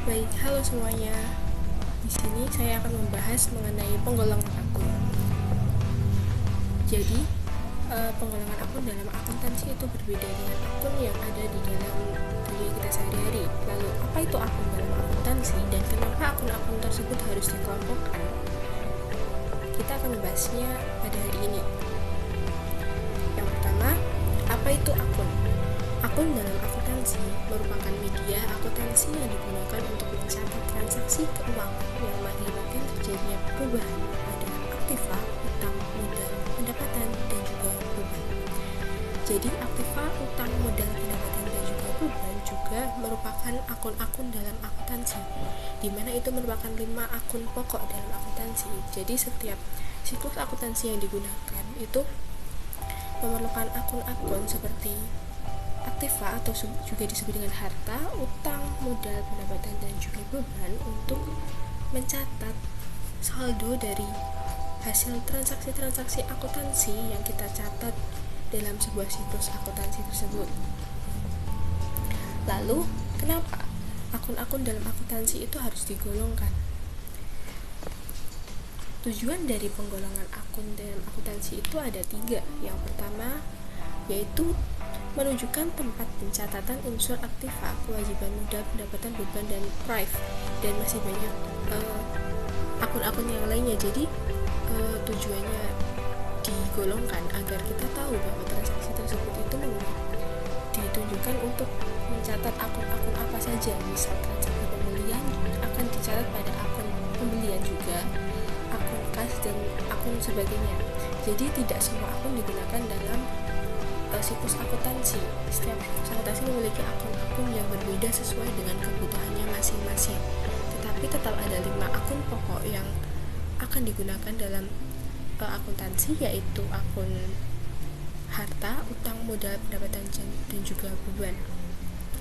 Baik, halo semuanya. Di sini saya akan membahas mengenai penggolongan akun. Jadi, penggolongan akun dalam akuntansi itu berbeda dengan akun yang ada di dalam dunia kita sehari-hari. Lalu, apa itu akun dalam akuntansi dan kenapa akun-akun tersebut harus dikelompokkan? Kita akan membahasnya pada hari ini. Yang pertama, apa itu akun? Akun dalam akuntansi merupakan media akuntansi yang digunakan untuk mencatat transaksi keuangan yang mengakibatkan terjadinya perubahan pada aktiva, utang, modal, pendapatan, dan juga beban. Jadi aktiva, utang, modal, pendapatan, dan juga beban juga merupakan akun-akun dalam akuntansi, di mana itu merupakan 5 akun pokok dalam akuntansi. Jadi setiap siklus akuntansi yang digunakan itu memerlukan akun-akun seperti aktiva atau juga disebut dengan harta, utang, modal, pendapatan, dan juga beban untuk mencatat saldo dari hasil transaksi-transaksi akuntansi yang kita catat dalam sebuah siklus akuntansi tersebut. Lalu, kenapa akun-akun dalam akuntansi itu harus digolongkan? Tujuan dari penggolongan akun dalam akuntansi itu ada 3. Yang pertama yaitu menunjukkan tempat pencatatan unsur aktiva, kewajiban modal, pendapatan, beban, dan prive, dan masih banyak akun-akun yang lainnya. Jadi tujuannya digolongkan agar kita tahu bahwa transaksi tersebut itu ditunjukkan untuk mencatat akun-akun apa saja. Misal transaksi pembelian akan dicatat pada akun pembelian juga, akun kas, dan akun sebagainya. Jadi tidak semua akun digunakan dalam siklus akuntansi. Setiap siklus akuntansi memiliki akun-akun yang berbeda sesuai dengan kebutuhannya masing-masing. Tetapi tetap ada 5 akun pokok yang akan digunakan dalam akuntansi, yaitu akun harta, utang, modal, pendapatan, dan juga beban.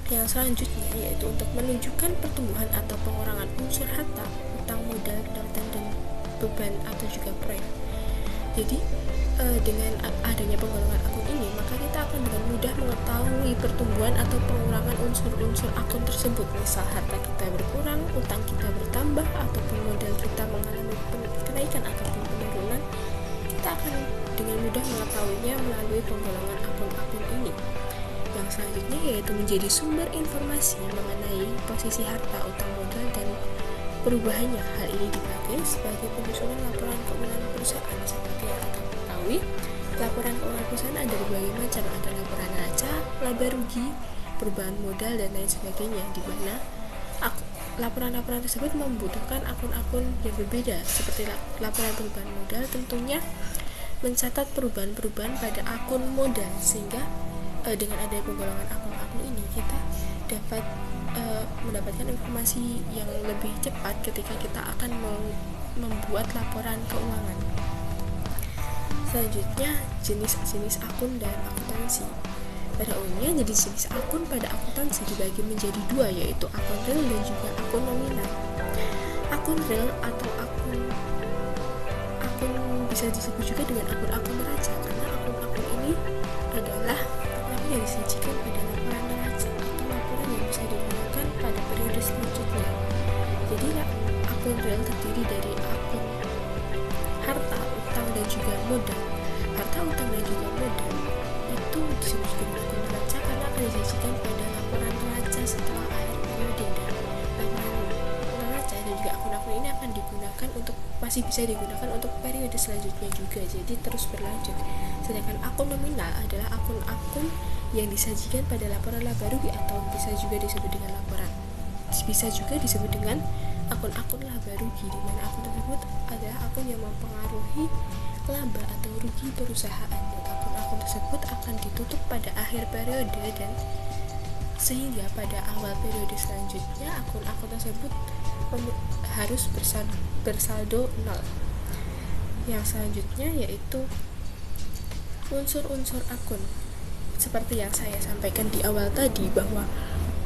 Yang selanjutnya yaitu untuk menunjukkan pertumbuhan atau pengurangan unsur harta, utang, modal, pendapatan, dan beban atau juga prive. Jadi dengan adanya penggolongan akun ini, maka kita akan dengan mudah mengetahui pertumbuhan atau pengurangan unsur-unsur akun tersebut. Misal harta kita berkurang, utang kita bertambah, ataupun modal kita mengalami kenaikan ataupun penurunan, kita akan dengan mudah mengetahuinya melalui penggolongan akun-akun ini. Yang selanjutnya yaitu menjadi sumber informasi mengenai posisi harta, utang, modal, dan perubahannya. Hal ini dipakai sebagai penyusunan laporan keuangan perusahaan. Seperti yang kita ketahui, laporan keuangan perusahaan ada berbagai macam, ada laporan neraca, laba rugi, perubahan modal, dan lain sebagainya, di mana laporan-laporan tersebut membutuhkan akun-akun yang berbeda. Seperti laporan perubahan modal tentunya mencatat perubahan-perubahan pada akun modal, sehingga dengan adanya penggolongan akun-akun ini kita dapat mendapatkan informasi yang lebih cepat ketika kita akan membuat laporan keuangan. Selanjutnya, jenis-jenis akun dalam akuntansi. Pada umumnya, jenis-jenis akun pada akuntansi dibagi menjadi 2, yaitu akun real dan juga akun nominal. Akun real atau akun bisa disebut juga dengan akun-akun neraca, karena akun-akun ini adalah akun yang disajikan pada laporan neraca atau laporan yang bisa digunakan pada periode selanjutnya. Jadi akun real terdiri dari akun harta, utang, dan juga modal. Harta, utang, dan juga modal itu disebut dengan akun neraca karena akan disajikan pada laporan neraca setelah akhir periode, dan laporan neraca dan juga akun-akun ini akan digunakan untuk masih bisa digunakan untuk periode selanjutnya juga, jadi terus berlanjut. Sedangkan akun nominal adalah akun-akun yang disajikan pada laporan laba rugi, atau bisa juga disebut dengan akun-akun laba rugi, di mana akun tersebut adalah akun yang mempengaruhi laba atau rugi perusahaan, dan akun-akun tersebut akan ditutup pada akhir periode, dan sehingga pada awal periode selanjutnya akun-akun tersebut harus bersaldo 0. Yang selanjutnya yaitu unsur-unsur akun. Seperti yang saya sampaikan di awal tadi, bahwa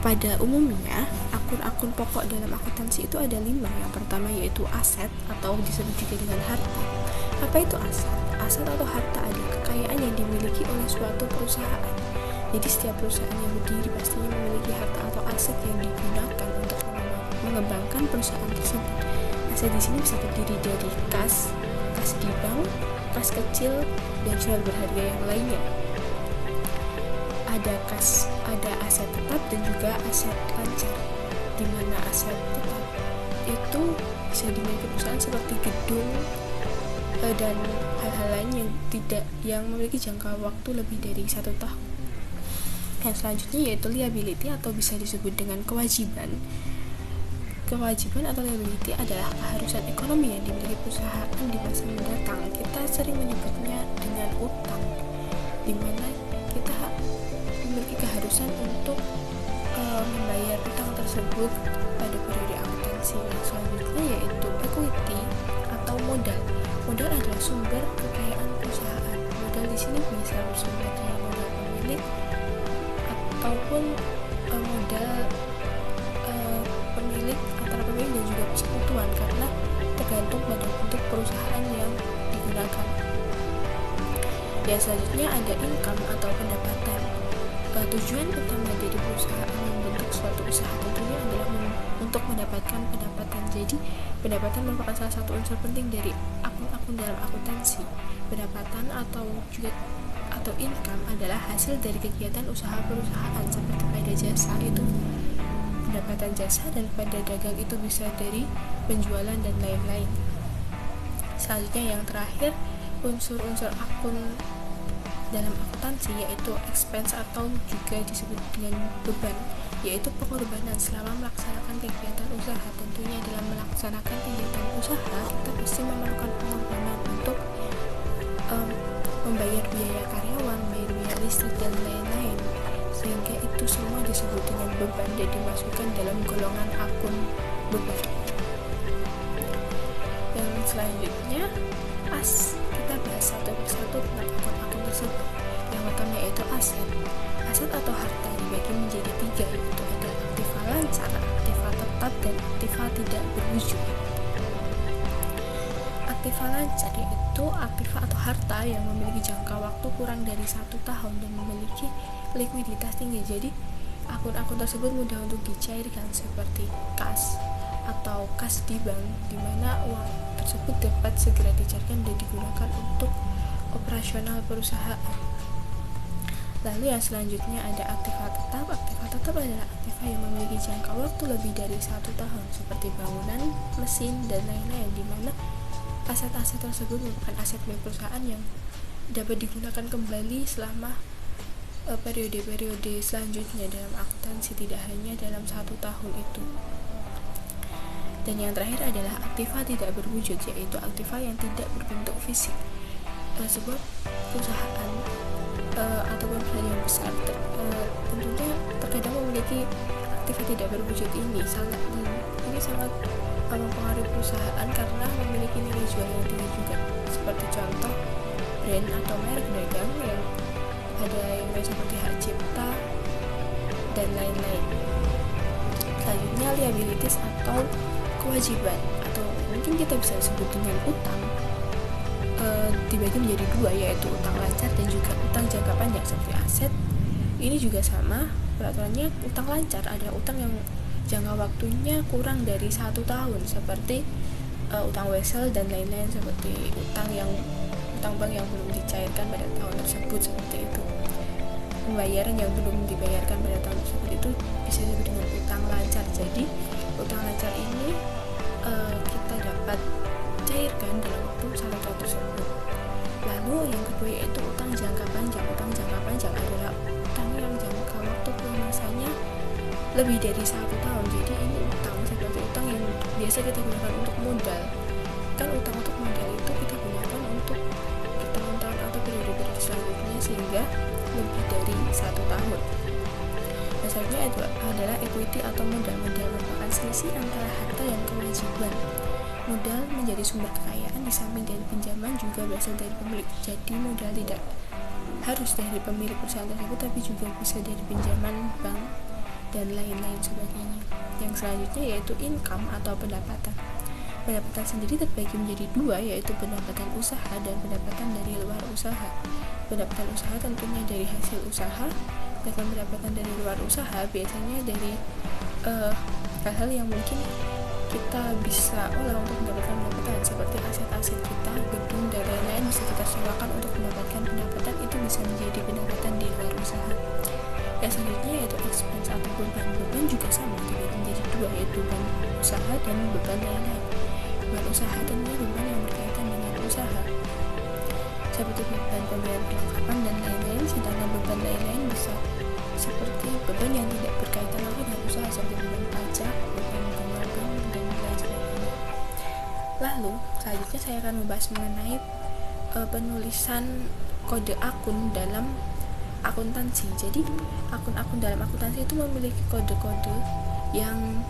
pada umumnya akun-akun pokok dalam akuntansi itu ada 5. Yang pertama yaitu aset atau disebut juga dengan harta. Apa itu aset? Aset atau harta adalah kekayaan yang dimiliki oleh suatu perusahaan. Jadi setiap perusahaan yang berdiri pastinya memiliki harta atau aset yang digunakan untuk mengembangkan perusahaan tersebut. Aset di sini bisa terdiri dari kas di bank, kas kecil, dan surat berharga yang lainnya. Ada aset tetap dan juga aset lancar, di mana aset tetap itu bisa dimiliki perusahaan seperti gedung dan hal-hal lain yang memiliki jangka waktu lebih dari 1 tahun. Yang selanjutnya yaitu liability atau bisa disebut dengan kewajiban. Kewajiban atau liability adalah keharusan ekonomi yang dimiliki perusahaan di masa mendatang. Kita sering menyebutnya dengan utang, di mana kita memiliki keharusan untuk membayar utang tersebut pada periode akuntansi. Yang selanjutnya yaitu equity atau modal. Modal adalah sumber kekayaan perusahaan. Modal di sini bisa bersumber dari modal pemilik ataupun modal pemilik antara pemilik dan juga persekutuan, karena tergantung pada bentuk perusahaan yang digunakan. Yang selanjutnya ada income atau pendapatan. Tujuan utama dari perusahaan membentuk suatu usaha tentunya adalah untuk mendapatkan pendapatan. Jadi pendapatan merupakan salah satu unsur penting dari akun dalam akuntansi. Pendapatan atau income adalah hasil dari kegiatan usaha perusahaan, seperti pada jasa itu pendapatan jasa, dan pada dagang itu bisa dari penjualan dan lain-lain. Selanjutnya yang terakhir, unsur-unsur akun dalam akuntansi yaitu expense atau juga disebut dengan beban, yaitu pengorbanan selama melaksanakan kegiatan usaha. Tentunya dalam melaksanakan kegiatan usaha kita pasti memerlukan pengorbanan untuk membayar biaya karyawan, membayar biaya listrik dan lain-lain, sehingga itu semua disebut dengan beban dan dimasukkan dalam golongan akun beban. Yang selanjutnya kita bahas satu persatu tentang akun-akun tersebut. Yang pertama yaitu aset atau harta dibagi menjadi 3, yaitu ada aktiva lancar, aktiva tetap, dan aktiva tidak berwujud. Aktiva lancar yaitu aktiva atau harta yang memiliki jangka waktu kurang dari 1 tahun dan memiliki likuiditas tinggi. Jadi akun-akun tersebut mudah untuk dicairkan, seperti kas atau kas di bank, di mana uang tersebut dapat segera dicairkan dan digunakan untuk operasional perusahaan. Lalu yang selanjutnya ada aktiva tetap. Aktiva tetap adalah aktiva yang memiliki jangka waktu lebih dari 1 tahun, seperti bangunan, mesin, dan lain-lain, di mana aset-aset tersebut merupakan aset milik perusahaan yang dapat digunakan kembali selama periode-periode selanjutnya dalam akuntansi, tidak hanya dalam 1 tahun itu. Dan yang terakhir adalah aktiva tidak berwujud, yaitu aktiva yang tidak berbentuk fisik. Sebuah perusahaan ataupun perusahaan yang besar tentunya terkadang memiliki aktiva tidak berwujud ini sangat mempengaruhi perusahaan karena memiliki nilai jual yang tinggi juga. Seperti contoh brand atau merek dagang yang ada yang seperti hak cipta dan lain-lain. Selanjutnya liabilities atau kewajiban, atau mungkin kita bisa sebut dengan utang, dibagi menjadi 2, yaitu utang lancar dan juga utang jangka panjang. Seperti aset ini juga sama peraturannya. Utang lancar ada utang yang jangka waktunya kurang dari 1 tahun, seperti utang wesel dan lain-lain, seperti utang bank yang belum dicairkan pada tahun tersebut, seperti itu. Pembayaran yang belum dibayarkan pada tahun tersebut itu bisa disebut dengan utang lancar. Jadi utang lancar ini kita dapat cairkan dalam waktu 1 tahun tersebut. Lalu yang kedua yaitu utang jangka panjang. Utang jangka panjang adalah utang yang jangka waktu pelunasannya lebih dari 1 tahun. Jadi ini utang seperti utang yang biasa kita gunakan untuk modal. Kan utang untuk modal itu kita gunakan untuk bertahun-tahun atau periode-periode selanjutnya sehingga lebih dari 1 tahun. Dan selanjutnya adalah equity atau modal. Modal merupakan selisih antara harta dan kewajiban. Modal menjadi sumber kekayaan, di samping dari pinjaman juga berasal dari pemilik. Jadi modal tidak harus dari pemilik perusahaan tersebut, tapi juga bisa dari pinjaman bank dan lain-lain sebagainya. Yang selanjutnya yaitu income atau pendapatan. Pendapatan sendiri terbagi menjadi 2, yaitu pendapatan usaha dan pendapatan dari luar usaha. Pendapatan usaha tentunya dari hasil usaha, dan pendapatan dari luar usaha biasanya dari hal-hal yang mungkin kita bisa olah untuk mendapatkan pendapatan, seperti aset-aset kita, gedung, dan lain-lain bisa kita sewakan untuk mendapatkan pendapatan. Itu bisa menjadi pendapatan di luar usaha. Yang selanjutnya yaitu expense atau beban. Beban juga sama, dibagi menjadi dua, yaitu beban usaha dan beban lain-lain. Beban usaha tentunya beban yang berkaitan dengan usaha, seperti beban pembayaran perlengkapan dan lain-lain. Sedangkan beban lain-lain bisa seperti beban yang tidak berkaitan lagi dengan usaha, seperti beban pajak, beban pengembang, dan lain sebagainya. Lalu selanjutnya saya akan membahas mengenai penulisan kode akun dalam akuntansi. Jadi akun-akun dalam akuntansi itu memiliki kode-kode yang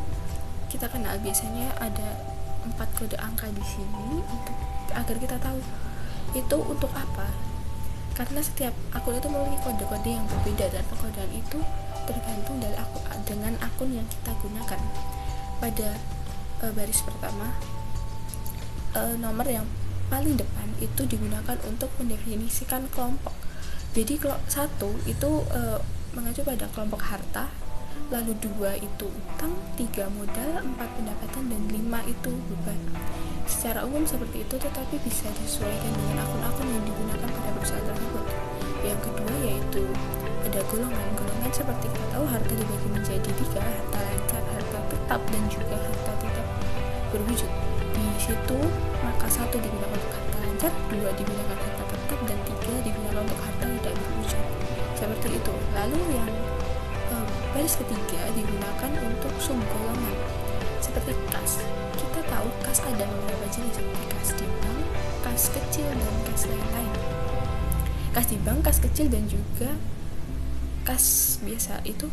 kita kenal. Biasanya ada 4 kode angka di sini untuk agar kita tahu itu untuk apa, karena setiap akun itu memiliki kode-kode yang berbeda, dan perkodean itu tergantung dari dengan akun yang kita gunakan. Pada baris pertama, nomor yang paling depan itu digunakan untuk mendefinisikan kelompok. Jadi kalau 1 itu mengacu pada kelompok harta, lalu 2 itu utang, 3 modal, 4 pendapatan, dan 5 itu beban. Secara umum seperti itu, tetapi bisa disesuaikan dengan akun-akun yang digunakan pada perusahaan tersebut. Yang kedua yaitu ada golongan. Golongan seperti kita tahu harta dibagi menjadi 3, harta lancar, harta tetap, dan juga harta tidak berwujud. Di situ maka 1 digunakan untuk harta lancar, 2 digunakan harta tetap, dan 3 digunakan untuk harta tidak berwujud. Seperti itu. Lalu yang baris ketiga digunakan untuk subgolongan, seperti kas. Kita tahu kas ada beberapa jenis, seperti kas di bank, kas kecil, dan kas lain-lain. Kas di bank, kas kecil, dan juga kas biasa itu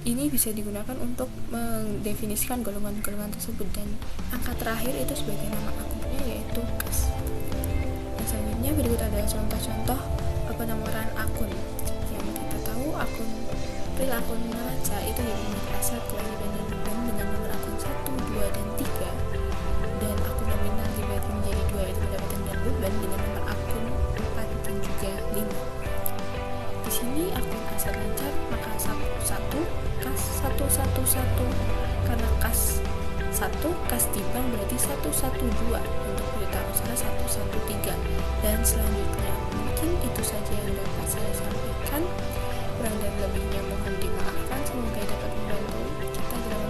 ini bisa digunakan untuk mendefinisikan golongan-golongan tersebut, dan angka terakhir itu sebagai nama akunnya yaitu kas. Dan selanjutnya berikut adalah contoh-contoh penomoran akun. Yang kita tahu akun real, akun neraca itu memiliki aset, kewajiban, dan beban dengan nomor akun 1, 2, dan 3, dan akun nominal dibagi menjadi 2 yaitu pendapatan dan beban dengan nomor akun 4 dan juga 5. Di sini akun aset lancar maka 1 kas 111, karena kas 1 kas di bank berarti 112, untuk berita usaha 113, dan selanjutnya. Mungkin itu saja yang dapat saya sampaikan. Kurang dan lebihnya mohon dimaafkan. Semoga dapat membantu kita dalam